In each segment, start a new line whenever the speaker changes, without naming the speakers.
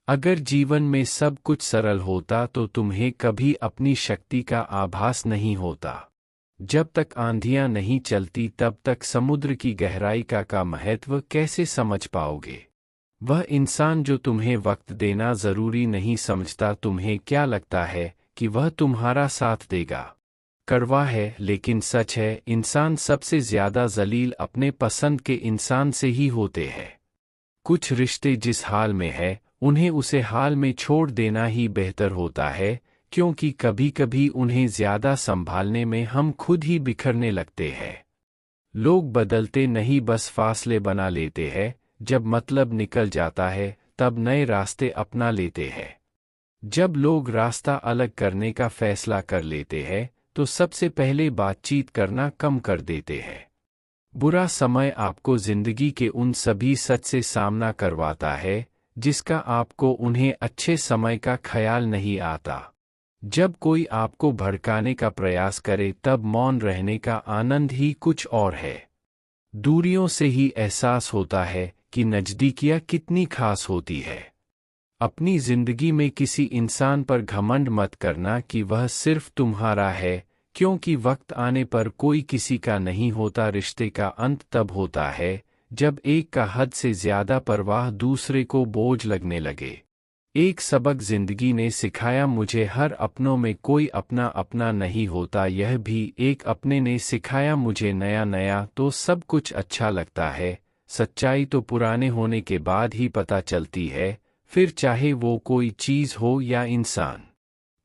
अगर जीवन में सब कुछ सरल होता तो तुम्हें कभी अपनी शक्ति का आभास नहीं होता। जब तक आंधियां नहीं चलती तब तक समुद्र की गहराई का महत्व कैसे समझ पाओगे? वह इंसान जो तुम्हें वक्त देना जरूरी नहीं समझता, तुम्हें क्या लगता है कि वह तुम्हारा साथ देगा? कड़वा है लेकिन सच है, इंसान सबसे ज्यादा जलील अपने पसंद के इंसान से ही होते हैं। कुछ रिश्ते जिस हाल में है उन्हें उसे हाल में छोड़ देना ही बेहतर होता है, क्योंकि कभी कभी उन्हें ज्यादा संभालने में हम खुद ही बिखरने लगते हैं। लोग बदलते नहीं, बस फासले बना लेते हैं। जब मतलब निकल जाता है तब नए रास्ते अपना लेते हैं। जब लोग रास्ता अलग करने का फैसला कर लेते हैं तो सबसे पहले बातचीत करना कम कर देते हैं। बुरा समय आपको जिंदगी के उन सभी सच से सामना करवाता है जिसका आपको उन्हें अच्छे समय का ख्याल नहीं आता। जब कोई आपको भड़काने का प्रयास करे तब मौन रहने का आनंद ही कुछ और है। दूरियों से ही एहसास होता है कि नज़दीकियां कितनी खास होती है। अपनी जिंदगी में किसी इंसान पर घमंड मत करना कि वह सिर्फ तुम्हारा है, क्योंकि वक्त आने पर कोई किसी का नहीं होता। रिश्ते का अंत तब होता है जब एक का हद से ज्यादा परवाह दूसरे को बोझ लगने लगे। एक सबक जिंदगी ने सिखाया मुझे, हर अपनों में कोई अपना अपना नहीं होता। यह भी एक अपने ने सिखाया मुझे, नया नया तो सब कुछ अच्छा लगता है, सच्चाई तो पुराने होने के बाद ही पता चलती है, फिर चाहे वो कोई चीज हो या इंसान।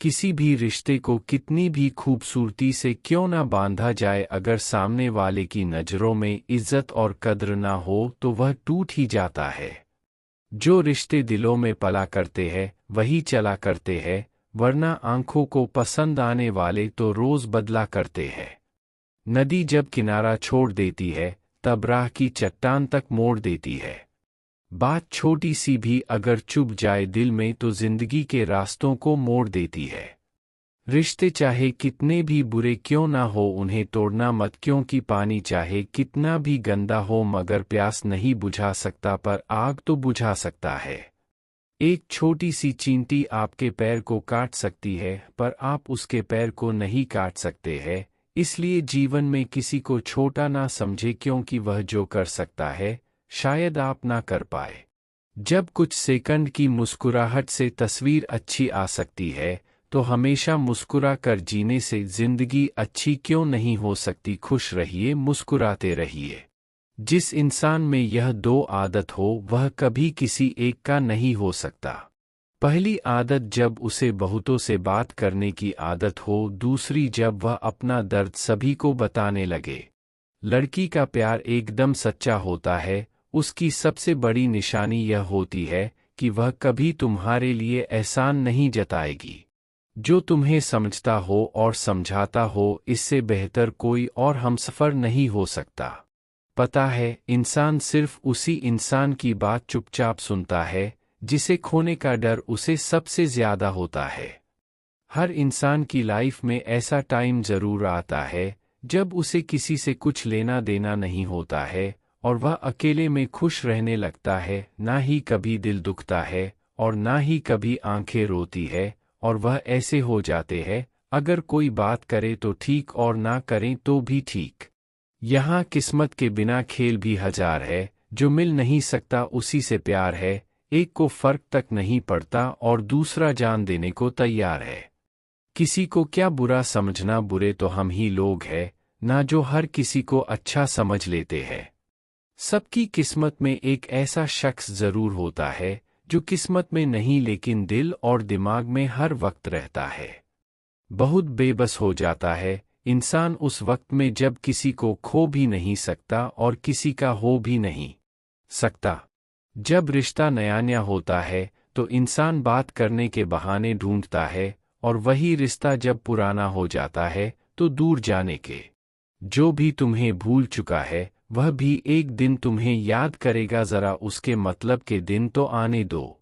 किसी भी रिश्ते को कितनी भी खूबसूरती से क्यों ना बांधा जाए, अगर सामने वाले की नज़रों में इज्जत और कद्र ना हो तो वह टूट ही जाता है। जो रिश्ते दिलों में पला करते हैं वही चला करते हैं, वरना आंखों को पसंद आने वाले तो रोज बदला करते हैं। नदी जब किनारा छोड़ देती है तब राह की चट्टान तक मोड़ देती है। बात छोटी सी भी अगर चुभ जाए दिल में तो जिंदगी के रास्तों को मोड़ देती है। रिश्ते चाहे कितने भी बुरे क्यों ना हो उन्हें तोड़ना मत, क्योंकि पानी चाहे कितना भी गंदा हो मगर प्यास नहीं बुझा सकता, पर आग तो बुझा सकता है। एक छोटी सी चींटी आपके पैर को काट सकती है पर आप उसके पैर को नहीं काट सकते हैं। इसलिए जीवन में किसी को छोटा ना समझे, क्योंकि वह जो कर सकता है शायद आप ना कर पाए। जब कुछ सेकंड की मुस्कुराहट से तस्वीर अच्छी आ सकती है तो हमेशा मुस्कुरा कर जीने से जिंदगी अच्छी क्यों नहीं हो सकती। खुश रहिए, मुस्कुराते रहिए। जिस इंसान में यह दो आदत हो वह कभी किसी एक का नहीं हो सकता। पहली आदत जब उसे बहुतों से बात करने की आदत हो, दूसरी जब वह अपना दर्द सभी को बताने लगे। लड़की का प्यार एकदम सच्चा होता है, उसकी सबसे बड़ी निशानी यह होती है कि वह कभी तुम्हारे लिए एहसान नहीं जताएगी। जो तुम्हें समझता हो और समझाता हो, इससे बेहतर कोई और हमसफर नहीं हो सकता। पता है, इंसान सिर्फ उसी इंसान की बात चुपचाप सुनता है जिसे खोने का डर उसे सबसे ज्यादा होता है। हर इंसान की लाइफ में ऐसा टाइम जरूर आता है जब उसे किसी से कुछ लेना देना नहीं होता है और वह अकेले में खुश रहने लगता है। ना ही कभी दिल दुखता है और ना ही कभी आंखें रोती है, और वह ऐसे हो जाते हैं, अगर कोई बात करे तो ठीक और ना करें तो भी ठीक। यहाँ किस्मत के बिना खेल भी हजार है, जो मिल नहीं सकता उसी से प्यार है। एक को फर्क तक नहीं पड़ता और दूसरा जान देने को तैयार है। किसी को क्या बुरा समझना, बुरे तो हम ही लोग हैं ना जो हर किसी को अच्छा समझ लेते हैं। सबकी किस्मत में एक ऐसा शख्स जरूर होता है जो किस्मत में नहीं लेकिन दिल और दिमाग में हर वक्त रहता है। बहुत बेबस हो जाता है इंसान उस वक्त में जब किसी को खो भी नहीं सकता और किसी का हो भी नहीं सकता। जब रिश्ता नया नया होता है तो इंसान बात करने के बहाने ढूंढता है, और वही रिश्ता जब पुराना हो जाता है तो दूर जाने के। जो भी तुम्हें भूल चुका है वह भी एक दिन तुम्हें याद करेगा, जरा उसके मतलब के दिन तो आने दो।